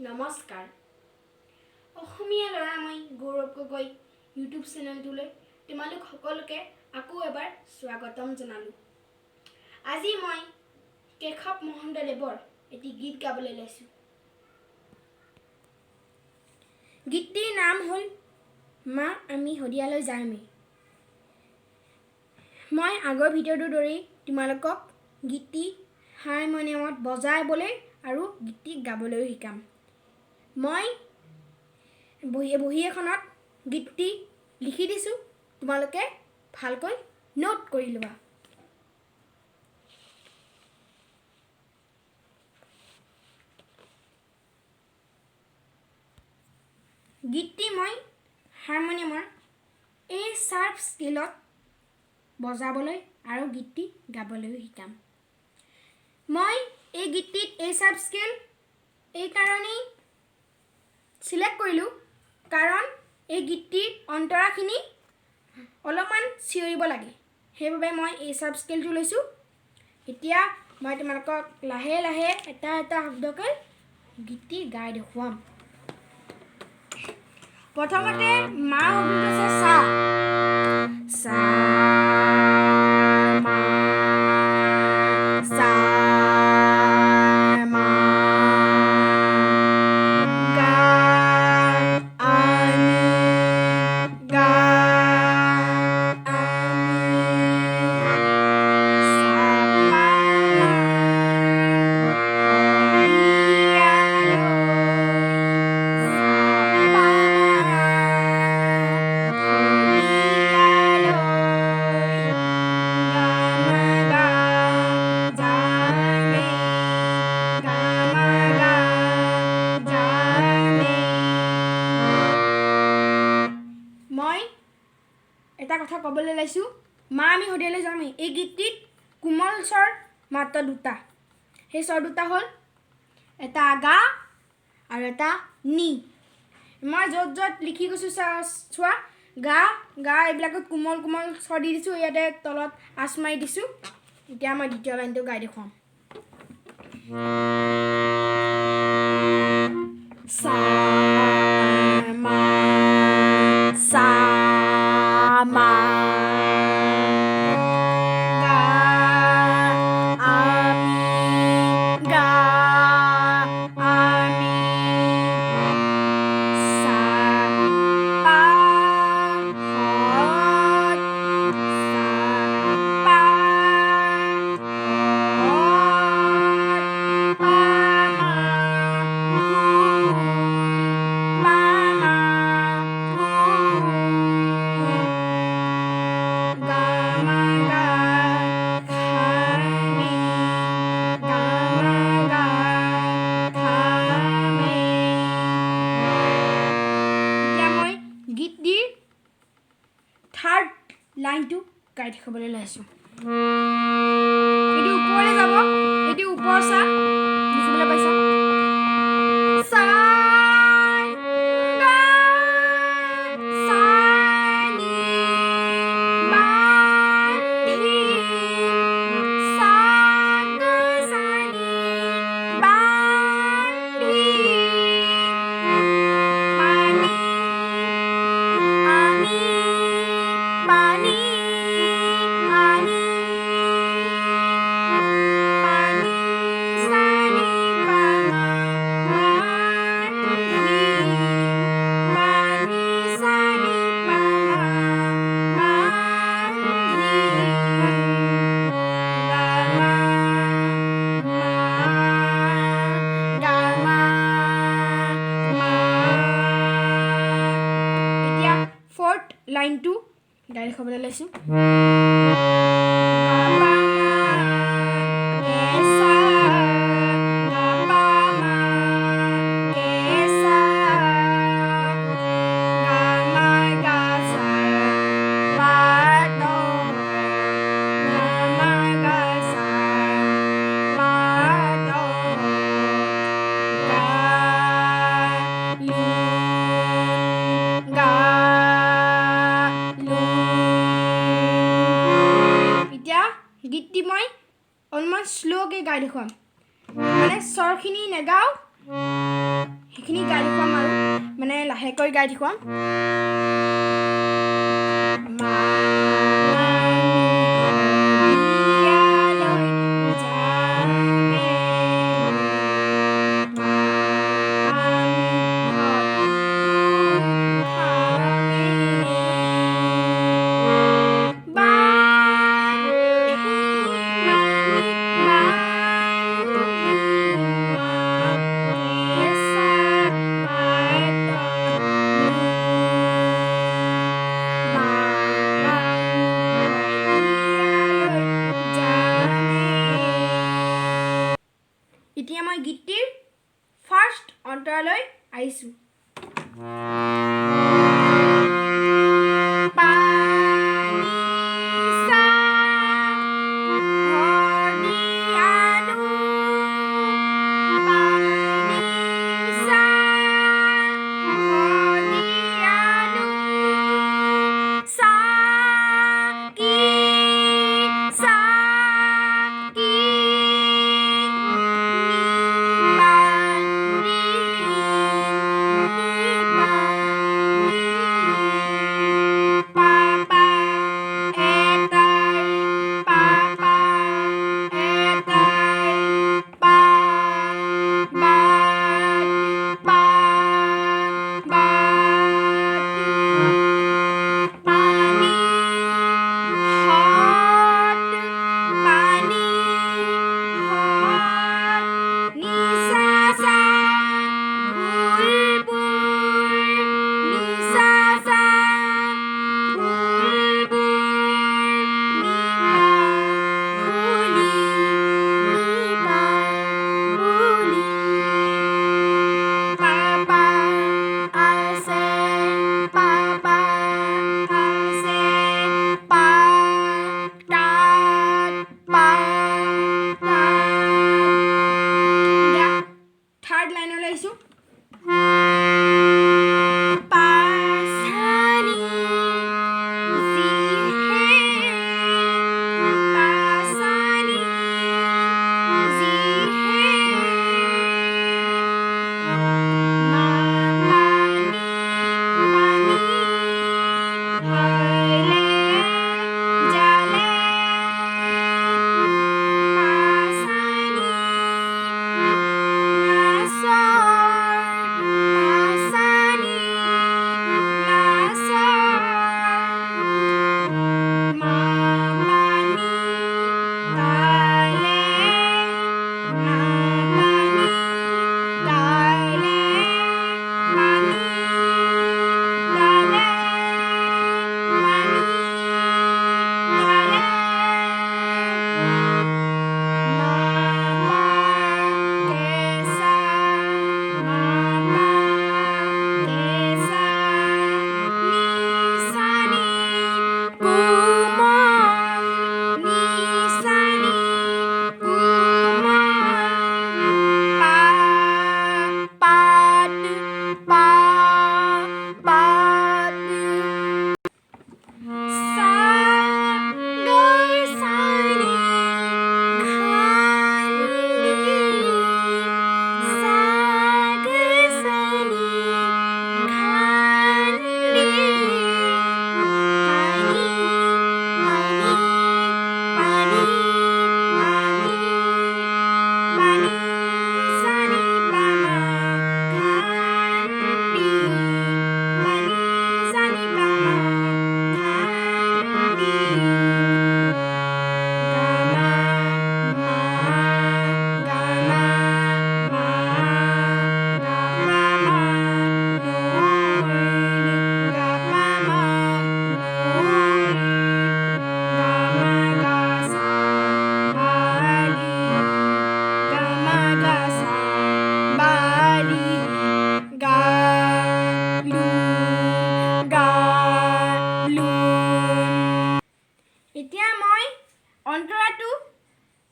নমস্কাৰ অসমীয়া ল'ৰা মই গৌৰৱ গগৈ ইউটিউব চেনেলটোলৈ তোমালোক সকলোকে আকৌ এবাৰ স্বাগতম জনালোঁ। আজি মই কেশৱ মহন্তদেৱৰ এটি গীত গাবলৈ লৈছোঁ। গীতটিৰ নাম হ'ল মা আমি শদিয়ালৈ যামেই। মই আগৰ ভিডিঅ'টোৰ দৰেই তোমালোকক গীতটি হাৰমনিয়ামত বজাবলৈ আৰু গীতটি গাবলৈও শিকাম। মই বহী এখনত গীতটি লিখি দিছোঁ, তোমালোকে ভালকৈ নোট কৰি লোৱা। গীতটি মই হাৰমনিয়ামৰ এই শাৰ্প স্কেলত বজাবলৈ আৰু গীতটি গাবলৈও শিকাম। মই এই গীতটিত এই শাৰ্প স্কেল এই কাৰণেই চিলেক্ট কৰিলোঁ কাৰণ এই গীতটিৰ অন্তৰাখিনি অলপমান চিঞৰিব লাগে, সেইবাবে মই এই শাৰ্প স্কেলটো লৈছোঁ। এতিয়া মই তোমালোকক লাহে লাহে এটা এটা শব্দকৈ গীতটি গাই দেখুৱাম। প্ৰথমতে মা শব্দটো আছে সা, সা মা সা মা গা আনি গা এটা কথা ক'বলৈ লৈছোঁ, মা আমি শদিয়ালৈ যামেই। এই গীতটিত কোমল স্বৰ মাত্ৰ দুটা, সেই স্বৰ দুটা হ'ল এটা গা আৰু এটা নি। মই য'ত য'ত লিখি গৈছোঁ চোৱা, গা গা এইবিলাকত কোমল কোমল স্বৰ দি দিছোঁ, ইয়াতে তলত আঁচ মাৰি দিছোঁ। এতিয়া মই দ্বিতীয় লাইনটো গাই দেখুৱাম। সা মা সা মা গা আমি গা আমি সা পা হত সা পা হত পা মা গীতটিৰ থাৰ্ড লাইনটো গাই দেখাবলৈ লৈছোঁ। এইটো ওপৰলৈ যাব, এইটো ওপৰ চা দেখিবলৈ পাইছা। সা গা সা নি মা নি সা গা সা নি মা নি পানী আনি পানী আনি পানী সানি পানী পানী সানি এতিয়া ফৰ্থ লাইনটো গাই দেখাবলৈ লৈছোঁ। গীতটি মই অলপমান শ্ল'কৈ গাই দেখুৱাম, মানে স্বৰখিনি নেগাওঁ, সেইখিনি গাই দেখুৱাম আৰু মানে লাহেকৈ গাই দেখুৱাম এতিয়া মই গীতটিৰ ফাৰ্ষ্ট অন্তৰালৈ আহিছোঁ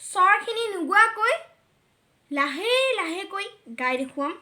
স্বৰখিনি নোগোৱাকৈ লাহে লাহেকৈ গাই দেখুৱাম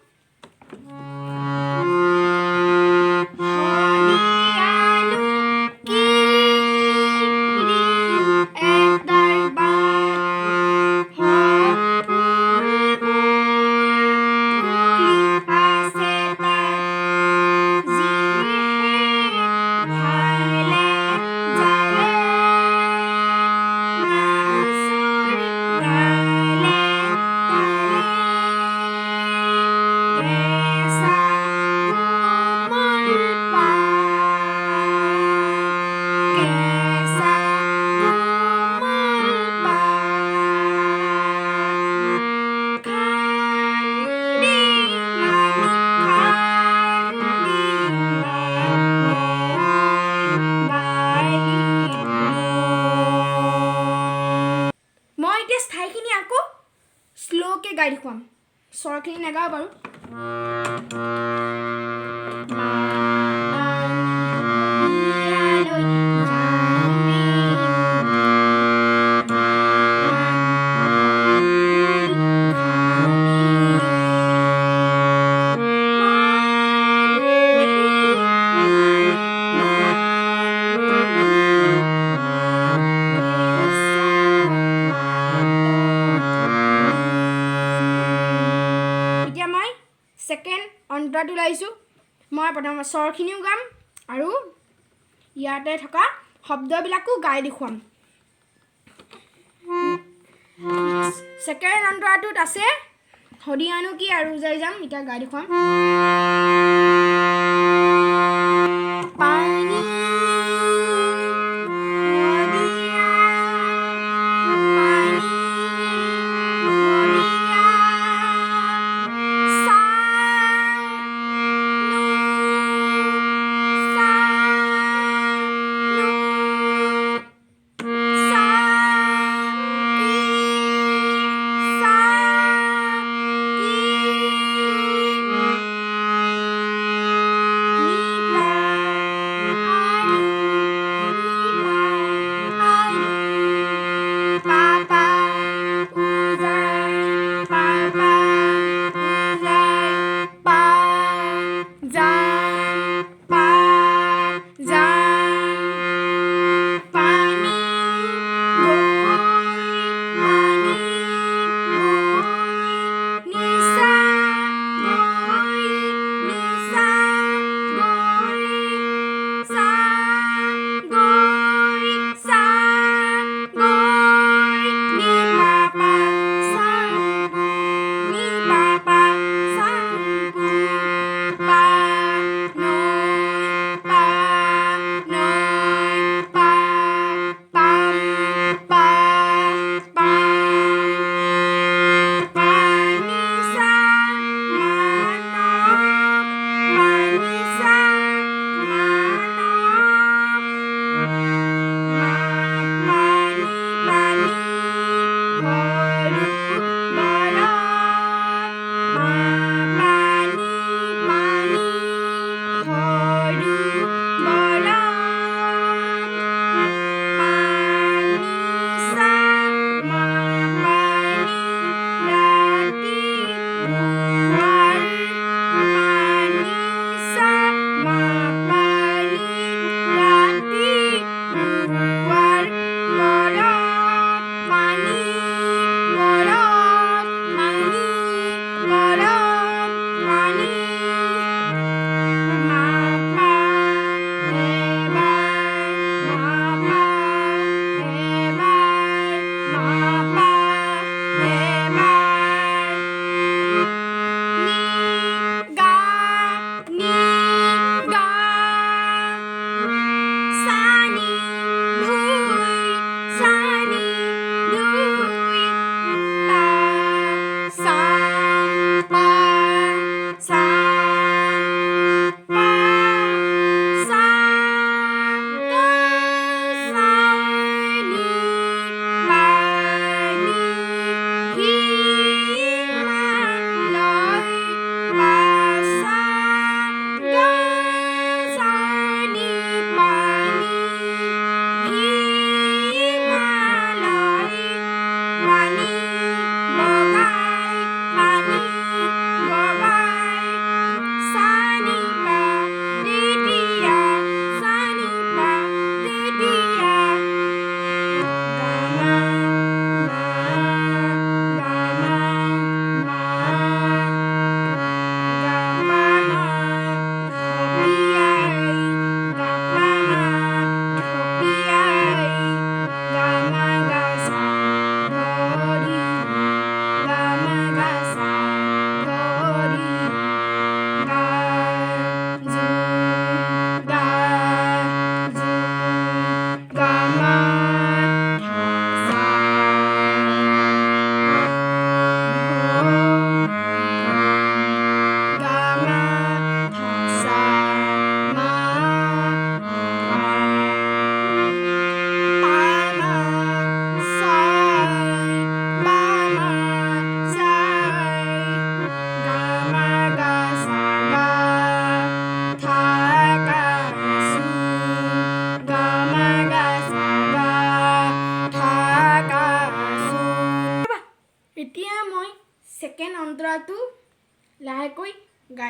স্বৰখিনি নাগাওঁ বাৰু ছেকেণ্ড অন্তৰাটো লাইছোঁ মই প্ৰথম স্বৰখিনিও গাম আৰু ইয়াতে থকা শব্দবিলাকো গাই দেখুৱাম ছেকেণ্ড অন্তৰাটোত আছে হদিয়ানো কি আৰু যাই যাম এতিয়া গাই দেখুৱাম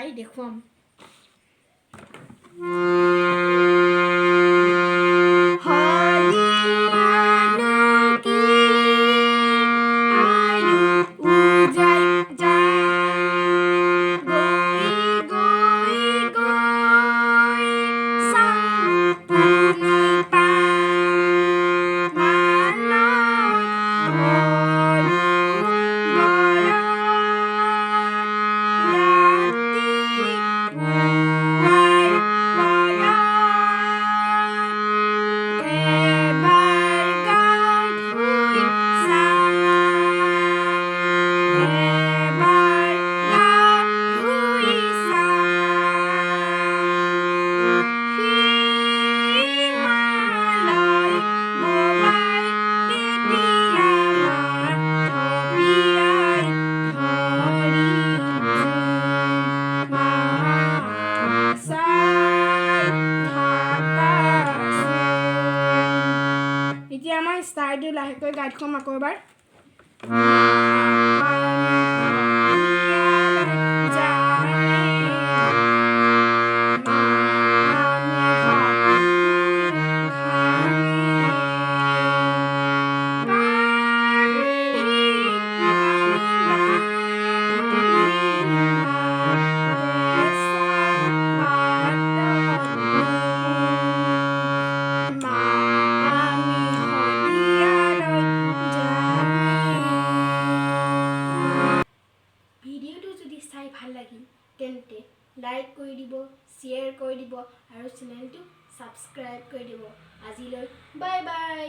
গাই দেখুৱাম এতিয়া মই ষ্টাৰটো লাহেকৈ গাই দেখুৱাম আকৌ এবাৰ চাই ভাল লাগিল তেন্তে লাইক কৰি দিব শ্বেয়াৰ কৰি দিব আৰু চেনেলটো ছাবস্ক্ৰাইব কৰি দিব আজিলৈ বাই বাই